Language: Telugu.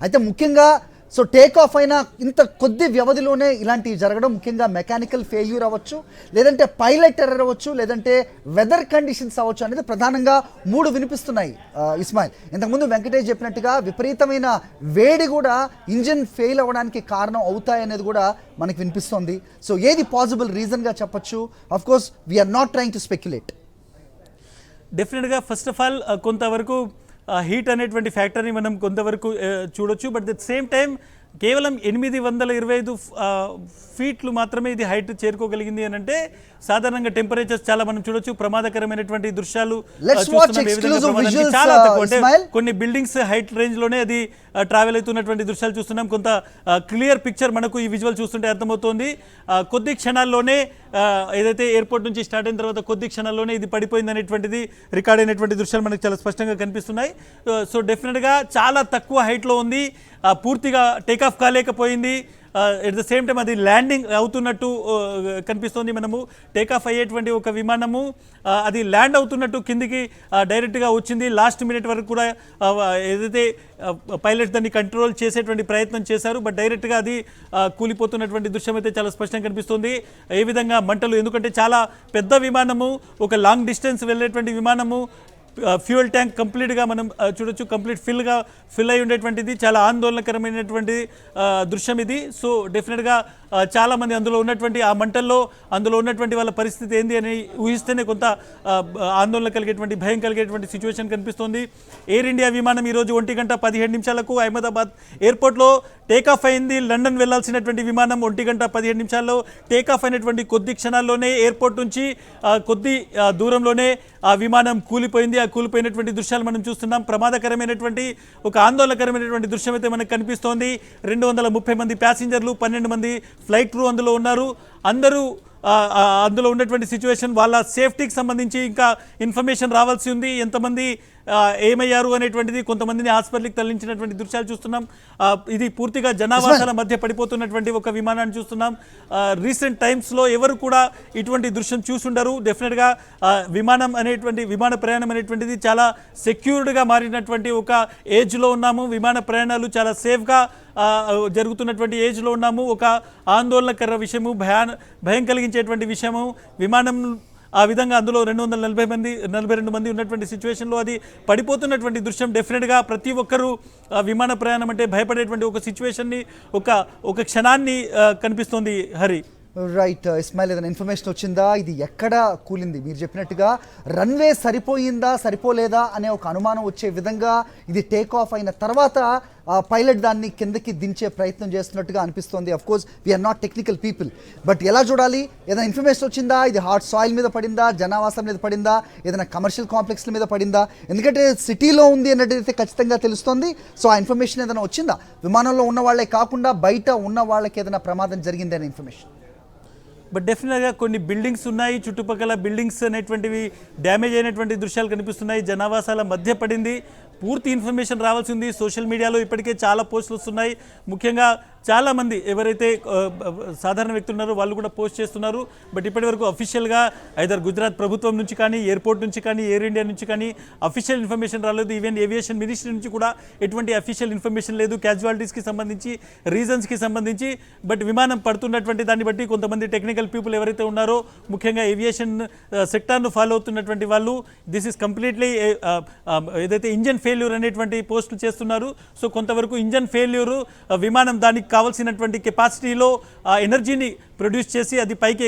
అయితే ముఖ్యంగా సో టేక్ ఆఫ్ అయిన ఇంత కొద్ది వ్యవధిలోనే ఇలాంటివి జరగడం ముఖ్యంగా మెకానికల్ ఫెయిల్యూర్ అవ్వచ్చు, లేదంటే పైలట్ ఎర్రర్ అవ్వచ్చు, లేదంటే వెదర్ కండిషన్స్ అవ్వచ్చు అనేది ప్రధానంగా 3 వినిపిస్తున్నాయి. ఇస్మాయిల్, ఇంతకుముందు వెంకటేష్ చెప్పినట్టుగా విపరీతమైన వేడి కూడా ఇంజిన్ ఫెయిల్ అవ్వడానికి కారణం అవుతాయనేది కూడా మనకి వినిపిస్తోంది. సో ఏది పాసిబుల్ రీజన్గా చెప్పొచ్చు? Of course we're not trying to speculate. డెఫినెట్గా ఫస్ట్ ఆఫ్ ఆల్ కొంతవరకు హీట్ అనేటువంటి ఫ్యాక్టర్ని మనం కొంతవరకు చూడొచ్చు. బట్ ద సేమ్ టైం కేవలం 825 ఫీట్లు మాత్రమే ఇది హైట్ చేరుకోగలిగింది అని అంటే సాధారణంగా టెంపరేచర్స్ చాలా మనం చూడొచ్చు. ప్రమాదకరమైనటువంటి దృశ్యాలు చాలా తక్కువ, అంటే కొన్ని బిల్డింగ్స్ హైట్ రేంజ్ లోనే అది ట్రావెల్ అవుతున్నటువంటి దృశ్యాలు చూస్తున్నాం. కొంత క్లియర్ పిక్చర్ మనకు ఈ విజువల్ చూస్తుంటే అర్థమవుతోంది. కొద్ది క్షణాల్లోనే ఏదైతే ఎయిర్పోర్ట్ నుంచి స్టార్ట్ అయిన తర్వాత కొద్ది క్షణాల్లోనే ఇది పడిపోయింది అనేటువంటిది రికార్డ్ అయినటువంటి దృశ్యాలు మనకు చాలా స్పష్టంగా కనిపిస్తున్నాయి. సో డెఫినెట్గా చాలా తక్కువ హైట్లో ఉంది, పూర్తిగా టేకాఫ్ కాలేకపోయింది. ఎట్ ద సేమ్ టైం అది ల్యాండింగ్ అవుతున్నట్టు కనిపిస్తోంది. మనము టేకాఫ్ అయ్యేటువంటి ఒక విమానము అది ల్యాండ్ అవుతున్నట్టు కిందికి డైరెక్ట్గా వచ్చింది. లాస్ట్ మినిట్ వరకు కూడా ఏదైతే పైలట్ దాన్ని కంట్రోల్ చేసేటువంటి ప్రయత్నం చేశారు, బట్ డైరెక్ట్గా అది కూలిపోతున్నటువంటి దృశ్యం అయితే చాలా స్పష్టంగా కనిపిస్తుంది. ఏ విధంగా మంటలు, ఎందుకంటే చాలా పెద్ద విమానము, ఒక లాంగ్ డిస్టెన్స్ వెళ్ళేటువంటి విమానము, ఫ్యూయల్ ట్యాంక్ కంప్లీట్గా మనం చూడొచ్చు, కంప్లీట్ ఫిల్ అయి ఉండేటువంటిది. చాలా ఆందోళనకరమైనటువంటి దృశ్యం ఇది. సో డెఫినెట్గా చాలామంది అందులో ఉన్నటువంటి ఆ మంటల్లో అందులో ఉన్నటువంటి వాళ్ళ పరిస్థితి ఏంది అని ఊహిస్తేనే కొంత ఆందోళన కలిగేటువంటి, భయం కలిగేటువంటి సిచ్యువేషన్ కనిపిస్తోంది. ఎయిర్ ఇండియా విమానం ఈరోజు 1:17 అహ్మదాబాద్ ఎయిర్పోర్ట్లో టేకాఫ్ అయింది. లండన్ వెళ్లాల్సినటువంటి విమానం 1:17 టేకాఫ్ అయినటువంటి కొద్ది క్షణాల్లోనే ఎయిర్పోర్ట్ నుంచి కొద్ది దూరంలోనే ఆ విమానం కూలిపోయింది. ఆ కూలిపోయినటువంటి దృశ్యాలు మనం చూస్తున్నాం. ప్రమాదకరమైనటువంటి, ఒక ఆందోళనకరమైనటువంటి దృశ్యం అయితే మనకు కనిపిస్తోంది. 230 మంది ప్యాసింజర్లు, 12 మంది ఫ్లైట్ క్రూ అందులో ఉన్నారు. అందరూ అందులో ఉన్నటువంటి సిచ్యువేషన్, వాళ్ళ సేఫ్టీకి సంబంధించి ఇంకా ఇన్ఫర్మేషన్ రావాల్సి ఉంది. ఎంతమంది ఏమయ్యారు అనేటువంటిది, కొంతమందిని హాస్పిటల్కి తరలించినటువంటి దృశ్యాలు చూస్తున్నాం. ఇది పూర్తిగా జనావాసాల మధ్య పడిపోతున్నటువంటి ఒక విమానాన్ని చూస్తున్నాం. రీసెంట్ టైమ్స్లో ఎవరు కూడా ఇటువంటి దృశ్యం చూసుండరు. డెఫినెట్గా విమాన ప్రయాణం అనేటువంటిది చాలా సెక్యూర్డ్గా మారినటువంటి ఒక ఏజ్లో ఉన్నాము. విమాన ప్రయాణాలు చాలా సేఫ్గా జరుగుతున్నటువంటి ఏజ్లో ఉన్నాము. ఒక ఆందోళనకర విషయము, భయం కలిగించేటువంటి విషయము, విమానం ఆ విధంగా అందులో 242 మంది ఉన్నటువంటి సిచ్యువేషన్లో అది పడిపోతున్నటువంటి దృశ్యం డెఫినెట్గా ప్రతి ఒక్కరూ విమాన ప్రయాణం అంటే భయపడేటువంటి ఒక సిచ్యువేషన్ని, ఒక క్షణాన్ని కనిపిస్తోంది. హరి, రైట్ ఇస్మాయిల్, ఏదైనా ఇన్ఫర్మేషన్ వచ్చిందా? ఇది ఎక్కడ కూలింది? మీరు చెప్పినట్టుగా రన్వే సరిపోయిందా సరిపోలేదా అనే ఒక అనుమానం వచ్చే విధంగా ఇది టేక్ ఆఫ్ అయిన తర్వాత పైలట్ దాన్ని కిందకి దించే ప్రయత్నం చేస్తున్నట్టుగా అనిపిస్తోంది. Of course we're not technical people, but ఎలా చూడాలి? ఏదైనా ఇన్ఫర్మేషన్ వచ్చిందా? ఇది హాట్ సాయిల్ మీద పడిందా, జనావాసం మీద పడిందా, ఏదైనా కమర్షియల్ కాంప్లెక్స్ల మీద పడిందా? ఎందుకంటే సిటీలో ఉంది అన్నట్టయితే ఖచ్చితంగా తెలుస్తోంది. సో ఆ ఇన్ఫర్మేషన్ ఏదైనా వచ్చిందా? విమానంలో ఉన్న వాళ్ళే కాకుండా బయట ఉన్న వాళ్ళకి ఏదైనా ప్రమాదం జరిగింది అనే ఇన్ఫర్మేషన్? బట్ డెఫినెట్గా కొన్ని బిల్డింగ్స్ ఉన్నాయి, చుట్టుపక్కల బిల్డింగ్స్ అనేటువంటివి డ్యామేజ్ అయినటువంటి దృశ్యాలు కనిపిస్తున్నాయి. జనావాసాల మధ్య పడింది. పూర్తి ఇన్ఫర్మేషన్ రావాల్సి ఉంది. సోషల్ మీడియాలో ఇప్పటికే చాలా పోస్టులు వస్తున్నాయి. ముఖ్యంగా చాలామంది ఎవరైతే సాధారణ వ్యక్తులు ఉన్నారో వాళ్ళు కూడా పోస్ట్ చేస్తున్నారు. బట్ ఇప్పటివరకు అఫీషియల్గా ఐదర్ గుజరాత్ ప్రభుత్వం నుంచి కానీ, ఎయిర్పోర్ట్ నుంచి కానీ, ఎయిర్ ఇండియా నుంచి కానీ అఫీషియల్ ఇన్ఫర్మేషన్ రాలేదు. ఈవెన్ ఏవియేషన్ మినిస్ట్రీ నుంచి కూడా ఎటువంటి అఫీషియల్ ఇన్ఫర్మేషన్ లేదు క్యాజువాలిటీస్కి సంబంధించి, రీజన్స్కి సంబంధించి. బట్ విమానం పడుతున్నటువంటి దాన్ని బట్టి కొంతమంది టెక్నికల్ పీపుల్ ఎవరైతే ఉన్నారో, ముఖ్యంగా ఏవియేషన్ సెక్టార్ను ఫాలో అవుతున్నటువంటి వాళ్ళు, దిస్ ఈస్ కంప్లీట్లీ ఏదైతే ఇంజన్ ఫెయిల్యూర్ అనేటువంటి పోస్టులు చేస్తున్నారు. సో కొంతవరకు ఇంజన్ ఫెయిల్యూరు, విమానం దానికి కావాల్సినటువంటి కెపాసిటీలో ఎనర్జీని ప్రొడ్యూస్ చేసి అది పైకి